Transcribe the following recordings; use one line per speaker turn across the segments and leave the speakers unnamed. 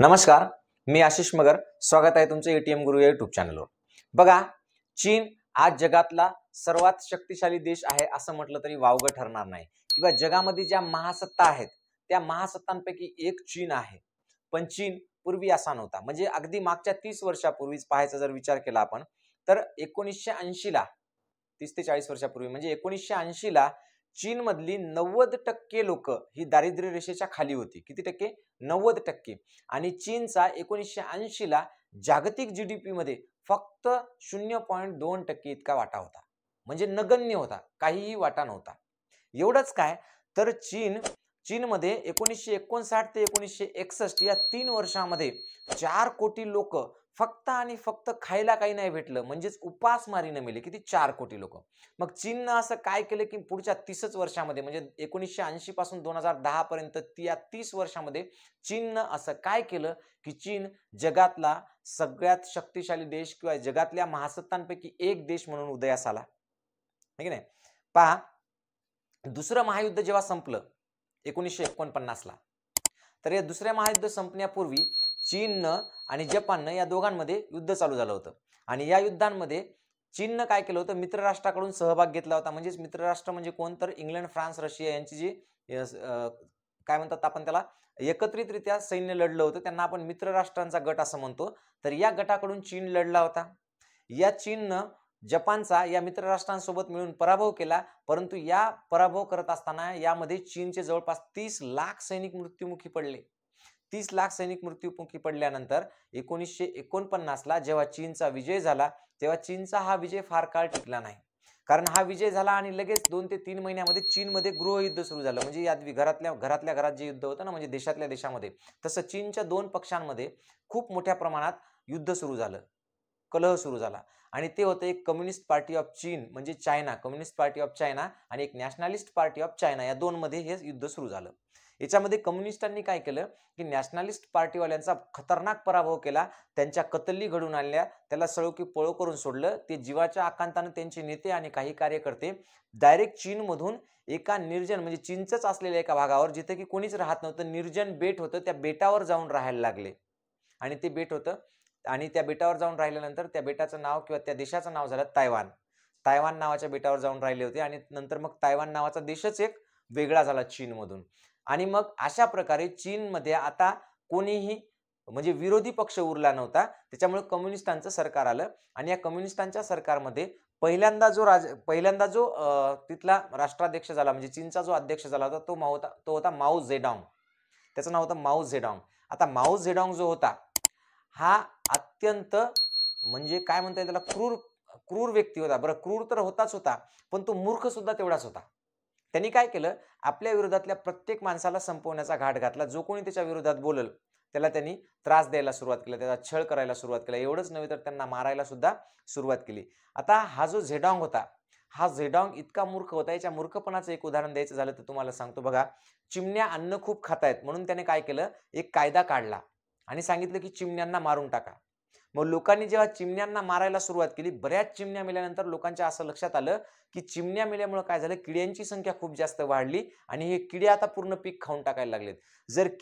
नमस्कार, मी आशिष मगर. स्वागत आहे तुमचं एटीएम गुरु या यूट्यूब चॅनलवर. बघा, चीन आज जगातला सर्वात शक्तिशाली देश आहे असं म्हटलं तरी वावगं ठरणार नाही. किंवा जगामध्ये ज्या महासत्ता आहेत त्या महासत्तांपैकी एक चीन आहे. पण चीन पूर्वी असा नव्हता. म्हणजे अगदी मागच्या 30 वर्षापूर्वीच पाहायचा जर विचार केला आपण तर 1980 ला 30 ते 40 वर्षापूर्वी म्हणजे 1980 ला चीन मधली 90% लोक ही दारिद्र्य रेषेच्या खाली होती. किती टक्के? 90%. आणि चीनचा 1980 ला जागतिक जीडीपी मध्ये फक्त 0.2% इतका वाटा होता. म्हणजे नगण्य होता, काहीही वाटा नव्हता. एवढंच काय तर चीनमध्ये 1959 ते 1961 या 3 वर्षामध्ये 4 कोटी लोक फक्त आणि फक्त खायला काही नाही भेटलं म्हणजेच उपासमारीने मेले. किती? 4 कोटी लोक. मग चीननं असं काय केलं की पुढच्या 30 वर्षामध्ये म्हणजे 1980 पासून 2010 पर्यंत या 30 वर्षामध्ये चीननं असं काय केलं की चीन जगातला सगळ्यात शक्तिशाली देश किंवा जगातल्या महासत्तांपैकी एक देश म्हणून उदयास आला. है की नाही? पहा, दुसरं महायुद्ध जेव्हा संपलं 1949 ला, तर या दुसऱ्या महायुद्ध संपण्यापूर्वी चीननं आणि जपाननं या दोघांमध्ये युद्ध चालू झालं होतं. आणि या युद्धांमध्ये चीननं काय केलं होतं? मित्र राष्ट्राकडून सहभाग घेतला होता. म्हणजेच मित्र राष्ट्र म्हणजे कोण? तर इंग्लंड, फ्रान्स, रशिया यांची जी काय म्हणतात आपण त्याला एकत्रितरित्या सैन्य लढलं होतं. त्यांना आपण मित्र राष्ट्रांचा गट असं म्हणतो. तर या गटाकडून चीन लढला होता. या चीननं जपानचा या मित्र राष्ट्रांसोबत मिळून पराभव केला. परंतु या पराभव करत असताना यामध्ये चीनचे जवळपास 30 लाख सैनिक मृत्युमुखी पडले. 30 लाख सैनिक मृत्युमुखी पडल्यानंतर 1949 ला जेव्हा चीनचा विजय झाला तेव्हा चीनचा हा विजय फार काळ टिकला नाही. कारण हा विजय झाला आणि लगेच 2 ते 3 महिन्यामध्ये चीनमध्ये गृहयुद्ध सुरू झालं. म्हणजे यात घरातल्या घरात जे युद्ध होतं ना, म्हणजे देशातल्या देशामध्ये, तसं चीनच्या 2 पक्षांमध्ये खूप मोठ्या प्रमाणात युद्ध सुरू झालं, कलह सुरू झाला. आणि ते होतं एक कम्युनिस्ट पार्टी ऑफ चीन म्हणजे China, communist party of China आणि एक नॅशनलिस्ट पार्टी ऑफ चायना, या 2 मध्ये हे युद्ध सुरू झालं. याच्यामध्ये कम्युनिस्टांनी काय केलं की नॅशनलिस्ट पार्टीवाल्यांचा खतरनाक पराभव केला, त्यांच्या कतली घडून आणल्या, त्याला सळो की पळो करून सोडलं. ते जीवाच्या आकांताने त्यांचे नेते आणि काही कार्यकर्ते डायरेक्ट चीनमधून एका निर्जन म्हणजे चीनच असलेल्या एका भागावर जिथे की कोणीच राहत नव्हतं, निर्जन बेट होतं, त्या बेटावर जाऊन राहायला लागले. आणि ते बेट होतं आणि त्या बेटावर जाऊन राहिल्यानंतर त्या बेटाचं नाव किंवा त्या देशाचं नाव झालं तायवान. तायवान नावाच्या बेटावर जाऊन राहिले होते आणि नंतर मग तायवान नावाचा देशच एक वेगळा झाला चीनमधून. आणि मग अशा प्रकारे चीनमध्ये आता कोणीही म्हणजे विरोधी पक्ष उरला नव्हता. त्याच्यामुळे कम्युनिस्टांचं सरकार आलं आणि या कम्युनिस्टांच्या सरकारमध्ये पहिल्यांदा जो तिथला राष्ट्राध्यक्ष झाला म्हणजे चीनचा जो अध्यक्ष झाला होता तो होता माओ झेडॉंग. त्याचं नाव होतं माओ झेडॉंग. आता माओ झेडॉंग जो होता हा अत्यंत म्हणजे काय म्हणता येईल त्याला क्रूर व्यक्ती होता. बरं, क्रूर तर होताच होता, पण तो मूर्ख सुद्धा तेवढाच होता. त्यांनी काय केलं? आपल्या विरोधातल्या प्रत्येक माणसाला संपवण्याचा घाट घातला. जो कोणी त्याच्या विरोधात बोलल त्याला त्यांनी त्रास द्यायला सुरुवात केली, त्याचा छळ करायला सुरुवात केली. एवढंच नव्हे तर त्यांना मारायला सुद्धा सुरुवात केली. आता हा जो झेडॉंग होता, हा झेडॉंग इतका मूर्ख होता. याच्या मूर्खपणाचं एक उदाहरण द्यायचं झालं तर तुम्हाला सांगतो. बघा, चिमण्या अन्न खूप खातायत म्हणून त्याने काय केलं? एक कायदा काढला आणि सांगितलं की चिमण्यांना मारून टाका. मग लोकांनी जेव्हा चिमण्यांना मारायला सुरुवात केली, बऱ्याच चिमण्या मेल्यानंतर लोकांच्या असं लक्षात आलं की चिमण्या मेल्यामुळे काय झालं? किड्यांची संख्या खूप जास्त वाढली आणि हे किडे आता पूर्ण पीक खाऊन टाकायला लागलेत.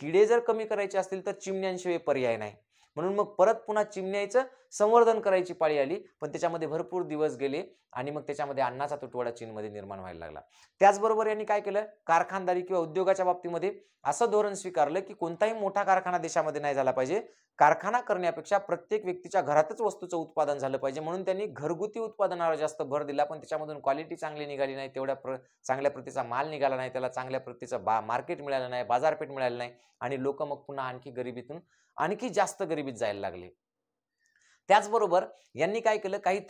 किडे जर कमी करायचे असतील तर चिमण्यांशिवाय पर्याय नाही. म्हणून मग परत पुन्हा चिमण्याचं संवर्धन करायची पाळी आली. पण त्याच्यामध्ये भरपूर दिवस गेले आणि मग त्याच्यामध्ये अन्नाचा तुटवडा चीनमध्ये निर्माण व्हायला लागला. त्याचबरोबर यांनी काय केलं? कारखानदारी किंवा उद्योगाच्या बाबतीमध्ये असं धोरण स्वीकारलं की कोणताही मोठा कारखाना देशामध्ये नाही झाला पाहिजे. कारखाना करण्यापेक्षा प्रत्येक व्यक्तीच्या घरातच वस्तूचं उत्पादन झालं पाहिजे. म्हणून त्यांनी घरगुती उत्पादनावर जास्त भर दिला. पण त्याच्यामधून क्वालिटी चांगली निघाली नाही, तेवढ्या चांगल्या प्रतीचा माल निघाला नाही, त्याला चांगल्या प्रतीचं मार्केट मिळालं नाही, बाजारपेठ मिळाली नाही आणि लोक मग पुन्हा आणखी जास्त गरिबीत जायला लागले. त्याचबरोबर यांनी काय केलं? काही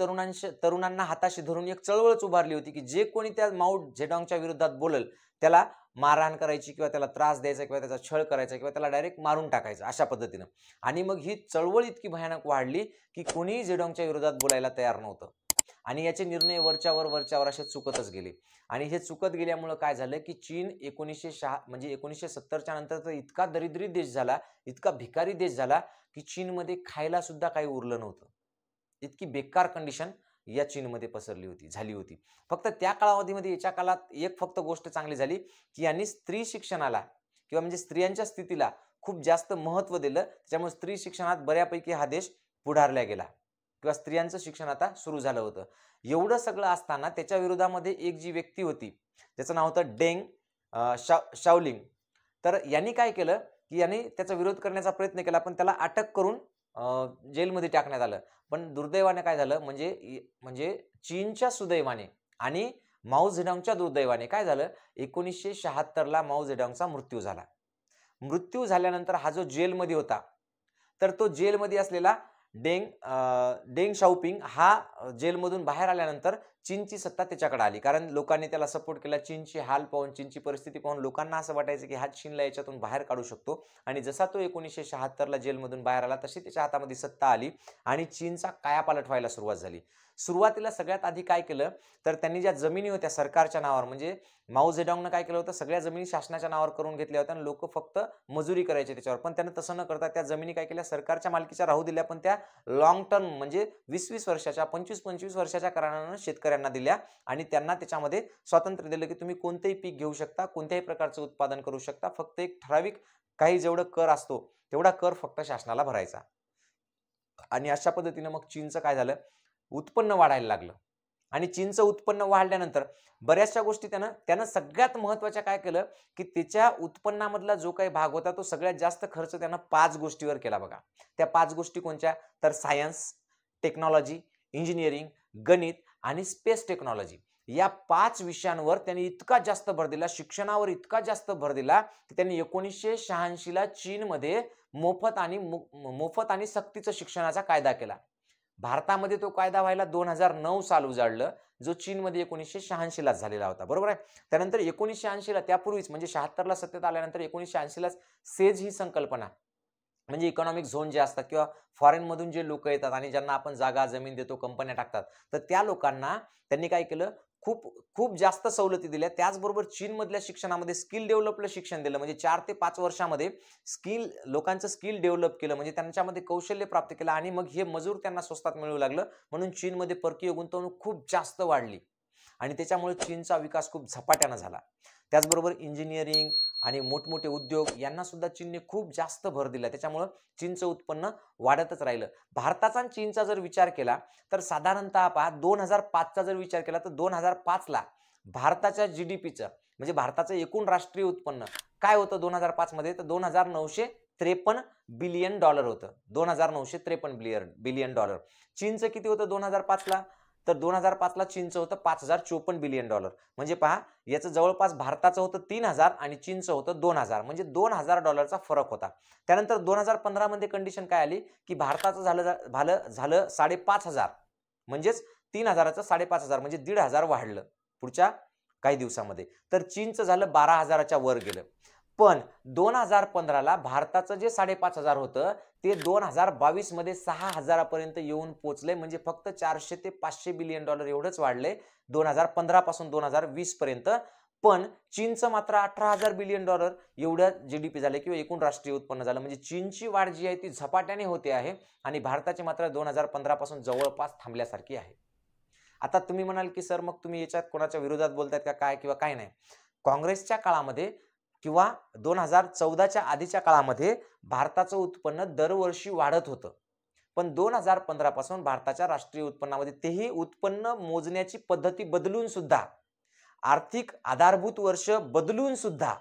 तरुणांना हाताशी धरून एक चळवळच उभारली होती की जे कोणी त्या माओ झेडॉंगच्या विरोधात बोलल त्याला मारहाण करायची किंवा त्याला त्रास द्यायचा किंवा त्याचा छळ करायचा किंवा त्याला डायरेक्ट मारून टाकायचं, अशा पद्धतीनं. आणि मग ही चळवळ इतकी भयानक वाढली की कोणीही झेडॉंगच्या विरोधात बोलायला तयार नव्हतं आणि याचे निर्णय वरच्यावर असे चुकतच गेले. आणि हे चुकत गेल्यामुळे काय झालं की चीन 1970च्या नंतर तर इतका दरिद्री देश झाला, इतका भिकारी देश झाला की चीनमध्ये खायला सुद्धा काही उरलं नव्हतं. इतकी बेकार कंडिशन या चीनमध्ये झाली होती. फक्त त्या कालावधीमध्ये याच्या काळात एक फक्त गोष्ट चांगली झाली की यांनी स्त्री शिक्षणाला किंवा म्हणजे स्त्रियांच्या स्थितीला खूप जास्त महत्त्व दिलं, त्याच्यामुळे स्त्री शिक्षणात बऱ्यापैकी हा देश पुढारला गेला किंवा स्त्रियांचं शिक्षण आता सुरू झालं होतं. एवढं सगळं असताना त्याच्या विरोधामध्ये एक जी व्यक्ती होती, त्याचं नाव होतं डेंग शाओलिंग. तर यांनी काय केलं, की यांनी त्याचा विरोध करण्याचा प्रयत्न केला, पण त्याला अटक करून जेलमध्ये टाकण्यात आलं. पण दुर्दैवाने काय झालं, म्हणजे चीनच्या सुदैवाने आणि माओ झेडॉंगच्या दुर्दैवाने काय झालं, 1976ला माओ झेडॉंगचा मृत्यू झाला. मृत्यू झाल्यानंतर हा जो जेलमध्ये होता, तर तो जेलमध्ये असलेला डेंग शाओपिंग हा जेलमधून बाहेर आल्यानंतर चीनची सत्ता त्याच्याकडे आली. कारण लोकांनी त्याला सपोर्ट केला. चीनची हाल पाहून, चीनची परिस्थिती पाहून लोकांना असं वाटायचं की हा चीनला याच्यातून बाहेर काढू शकतो. आणि जसा तो 1976ला जेलमधून बाहेर आला, तशी त्याच्या हातामध्ये सत्ता आली आणि चीनचा कायापालट व्हायला सुरुवात झाली. सुरुवातीला सगळ्यात आधी काय केलं, तर त्यांनी ज्या जमिनी होत्या सरकारच्या नावावर, म्हणजे माओ झेडॉंगनं काय केलं होतं, सगळ्या जमिनी शासनाच्या नावावर करून घेतल्या होत्या आणि लोक फक्त मजुरी करायचे त्याच्यावर. पण त्यानं तसं न करता त्या जमिनी काय केल्या, सरकारच्या मालकीच्या राहू दिल्या, पण त्या लॉंग टर्म म्हणजे 20-20 वर्षाच्या, 25-25 वर्षाच्या करारानं शेतकऱ्यांना दिल्या आणि त्यांना त्याच्यामध्ये स्वातंत्र्य दिलं, की तुम्ही कोणतेही पीक घेऊ शकता, कोणत्याही प्रकारचं उत्पादन करू शकता, फक्त एक ठराविक काही जेवढं कर असतो तेवढा कर फक्त शासनाला भरायचा. आणि अशा पद्धतीने मग चीनचं काय झालं, उत्पन्न वाढायला लागलं. आणि चीनचं उत्पन्न वाढल्यानंतर बऱ्याचशा गोष्टी त्यानं सगळ्यात महत्त्वाच्या काय केलं, की त्याच्या उत्पन्नामधला जो काही भाग होता तो सगळ्यात जास्त खर्च त्यानं 5 गोष्टीवर केला बघा. त्या 5 गोष्टी कोणत्या, तर सायन्स, टेक्नॉलॉजी, इंजिनिअरिंग, गणित आणि स्पेस टेक्नॉलॉजी. या 5 विषयांवर त्यांनी इतका जास्त भर दिला, शिक्षणावर इतका जास्त भर दिला, की त्यांनी 1986ला चीनमध्ये मोफत आणि सक्तीचं शिक्षणाचा कायदा केला. भारतामध्ये तो कायदा व्हायला 2009 साल उजाडलं, जो चीनमध्ये 1986लाच झालेला होता. बरोबर आहे. त्यानंतर 1980ला, त्यापूर्वीच म्हणजे 76ला सत्तेत आल्यानंतर 1980लाच सेज ही संकल्पना, म्हणजे इकॉनॉमिक झोन जे असतात किंवा फॉरेन मधून जे लोक येतात आणि ज्यांना आपण जागा जमीन देतो, कंपन्या टाकतात, तर त्या लोकांना त्यांनी काय केलं, खूप खूप जास्त सवलती दिल्या. त्याचबरोबर चीनमधल्या शिक्षणामध्ये स्किल डेव्हलपलं शिक्षण दिलं, म्हणजे 4 ते 5 वर्षामध्ये लोकांचं स्किल डेव्हलप केलं, म्हणजे त्यांच्यामध्ये कौशल्य प्राप्त केलं आणि मग हे मजूर त्यांना स्वस्तात मिळू लागलं. म्हणून चीनमध्ये परकीय गुंतवणूक खूप जास्त वाढली आणि त्याच्यामुळे चीनचा विकास खूप झपाट्यानं झाला. त्याचबरोबर इंजिनिअरिंग आणि मोठमोठे उद्योग यांना सुद्धा चीनने खूप जास्त भर दिला. त्याच्यामुळे चीनचं उत्पन्न वाढतच राहिलं. भारताचा आणि चीनचा जर विचार केला तर साधारणतः पहा, 2005चा जर विचार केला तर 2005ला भारताच्या जीडीपीचं, म्हणजे भारताचं एकूण राष्ट्रीय उत्पन्न काय होतं 2005 मध्ये, तर $2,953 बिलियन होतं. $2,953 बिलियन. चीनचं किती होतं 2005ला, तर 2005ला चीनचं होतं $5,054 बिलियन. म्हणजे पहा, याचं जवळपास भारताचं होतं 3,000 आणि चीनचं होतं 2,000, म्हणजे $2,000चा फरक होता. त्यानंतर 2015 मध्ये कंडिशन काय आली, की भारताचं झालं 5,500, म्हणजेच 3,000चं 5,500, म्हणजे 1,500 वाढलं पुढच्या काही दिवसामध्ये. तर चीनचं झालं 12,000च्या वर गेलं. पण 2015ला भारताचं जे 5,500 होतं ते 2022 मध्ये 6,000 पर्यंत येऊन पोहोचले, म्हणजे फक्त $400 ते $500 बिलियन एवढंच वाढले 2015 पासून 2020 पर्यंत. पण चीनचं मात्र 18,000 बिलियन एवढं जीडीपी झाले किंवा एकूण राष्ट्रीय उत्पन्न झालं. म्हणजे चीनची वाढ जी आहे ती झपाट्याने होते आहे आणि भारताची मात्र 2015 पासून जवळपास थांबल्यासारखी आहे. आता तुम्ही म्हणाल की सर मग तुम्ही याच्यात कोणाच्या विरोधात बोलतायत का काय किंवा काय नाही. काँग्रेसच्या काळामध्ये किंवा 2014च्या आधीच्या काळामध्ये भारताचं उत्पन्न दरवर्षी वाढत होतं. पण 2015 पासून भारताच्या राष्ट्रीय उत्पन्नामध्ये, तेही उत्पन्न मोजण्याची पद्धती बदलून सुद्धा, आर्थिक आधारभूत वर्ष बदलून सुद्धा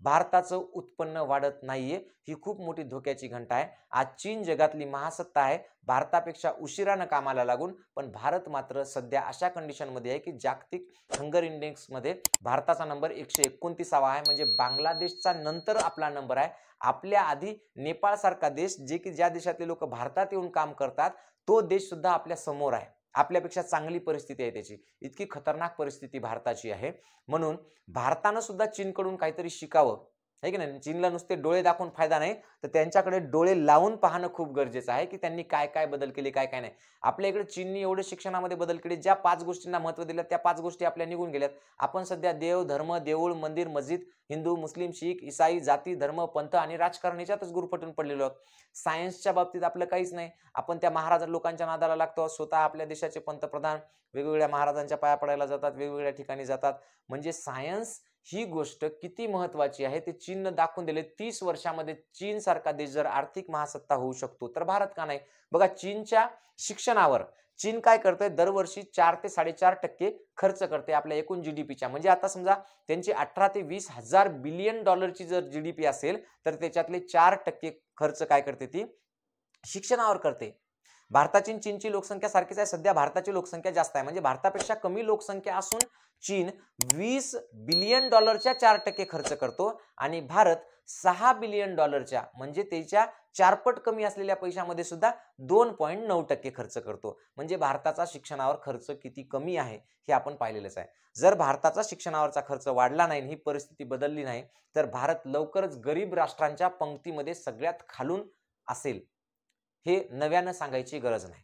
भारताचं उत्पन्न वाढत नाहीये. ही खूप मोठी धोक्याची घंटा आहे. आज चीन जगातली महासत्ता आहे, भारतापेक्षा उशिरानं कामाला लागून, पण भारत मात्र सध्या अशा कंडिशनमध्ये आहे की जागतिक हंगर इंडेक्समध्ये भारताचा नंबर 129वा आहे, म्हणजे बांगलादेशचा नंतर आपला नंबर आहे. आपल्या आधी नेपाळ सारखा देश, जे की ज्या देशातले लोक भारतात येऊन काम करतात, तो देश सुद्धा आपल्या समोर आहे. आपल्यापेक्षा चांगली परिस्थिती आहे त्याची. इतकी खतरनाक परिस्थिती भारताची आहे. म्हणून भारतानं सुद्धा चीनकडून काहीतरी शिकावं, आहे की नाही. चीनला नुसते डोळे दाखवून फायदा नाही, तर त्यांच्याकडे डोळे लावून पाहणं खूप गरजेचं आहे की त्यांनी काय काय बदल केले, काय काय नाही. आपल्या इकडे चीननी एवढे शिक्षणामध्ये बदल केले, ज्या 5 गोष्टींना महत्त्व दिलं त्या 5 गोष्टी आपल्या निघून गेल्यात. आपण सध्या देव, धर्म, देऊळ, मंदिर, मस्जिद, हिंदू, मुस्लिम, शीख, ईसाई, जाती, धर्म, पंथ आणि राजकारण याच्यातच गुरफटून पडलेलो आहोत. सायन्सच्या बाबतीत आपलं काहीच नाही. आपण त्या महाराज लोकांच्या नादाला लागतो. स्वतः आपल्या देशाचे पंतप्रधान वेगवेगळ्या महाराजांच्या पाया पडायला जातात, वेगवेगळ्या ठिकाणी जातात. म्हणजे सायन्स ही गोष्ट किती महत्वाची आहे ते चीननं दाखवून दिले. 30 वर्षामध्ये चीन सारखा देश जर आर्थिक महासत्ता होऊ शकतो तर भारत का नाही? बघा, चीनच्या शिक्षणावर चीन काय करतंय, दरवर्षी 4 ते 4.5% खर्च करते आपल्या एकूण जीडीपीच्या. म्हणजे आता समजा त्यांची 18 ते 20 हजार बिलियन डॉलरची जर जीडीपी असेल तर त्याच्यातले 4% खर्च काय करते ती? शिक्षणावर करते. भारताची आणि चीनची लोकसंख्या सारखीच आहे. सध्या भारताची लोकसंख्या जास्त आहे, म्हणजे भारतापेक्षा कमी लोकसंख्या असून चीन 20 बिलियन डॉलरच्या 4% खर्च करतो आणि भारत 6 बिलियन डॉलरच्या म्हणजे त्याच्या 4 पट कमी असलेल्या पैशामध्ये सुद्धा 2.9% खर्च करतो. म्हणजे भारताचा शिक्षणावर खर्च किती कमी आहे हे आपण पाहिलेलंच आहे. जर भारताचा शिक्षणावरचा खर्च वाढला नाही, ही परिस्थिती बदलली नाही, तर भारत लवकरच गरीब राष्ट्रांच्या पंक्तीमध्ये सगळ्यात खालून असेल. हे नव्यानं सांगायची गरज नाही.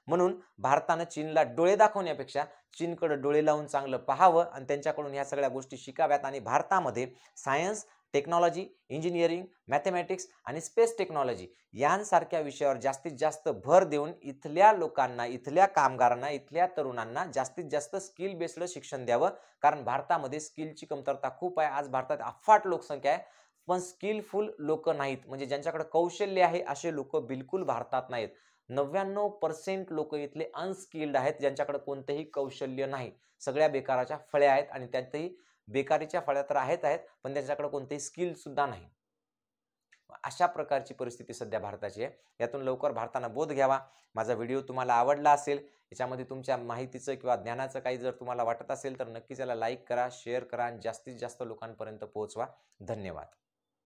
म्हणून भारतानं चीनला डोळे दाखवण्यापेक्षा चीनकडे डोळे लावून चांगलं पाहावं आणि त्यांच्याकडून ह्या सगळ्या गोष्टी शिकाव्यात आणि भारतामध्ये सायन्स, टेक्नॉलॉजी, इंजिनिअरिंग, मॅथमॅटिक्स आणि स्पेस टेक्नॉलॉजी यांसारख्या विषयावर जास्तीत जास्त भर देऊन इथल्या लोकांना, इथल्या कामगारांना, इथल्या तरुणांना जास्तीत जास्त स्किल बेस्ड शिक्षण द्यावं. कारण भारतामध्ये स्किलची कमतरता खूप आहे. आज भारतात अफाट लोकसंख्या आहे, पण स्किलफुल लोक नाहीत. म्हणजे ज्यांच्याकडे कौशल्य आहे असे लोक बिलकुल भारतात नाहीत. 99% लोक इथले अनस्किल्ड आहेत, ज्यांच्याकडे कोणतेही कौशल्य नाही. सगळ्या बेकाराच्या फळ्या आहेत आणि त्यातही बेकारीच्या फळ्या तर आहेत, पण त्यांच्याकडे कोणतेही स्किल सुद्धा नाही. अशा प्रकारची परिस्थिती सध्या भारताची आहे. यातून लवकर भारतानं बोध घ्यावा. माझा व्हिडिओ तुम्हाला आवडला असेल, याच्यामध्ये तुमच्या माहितीचं किंवा ज्ञानाचं काही जर तुम्हाला वाटत असेल तर नक्कीच याला लाईक करा, शेअर करा आणि जास्तीत जास्त लोकांपर्यंत पोहोचवा. धन्यवाद.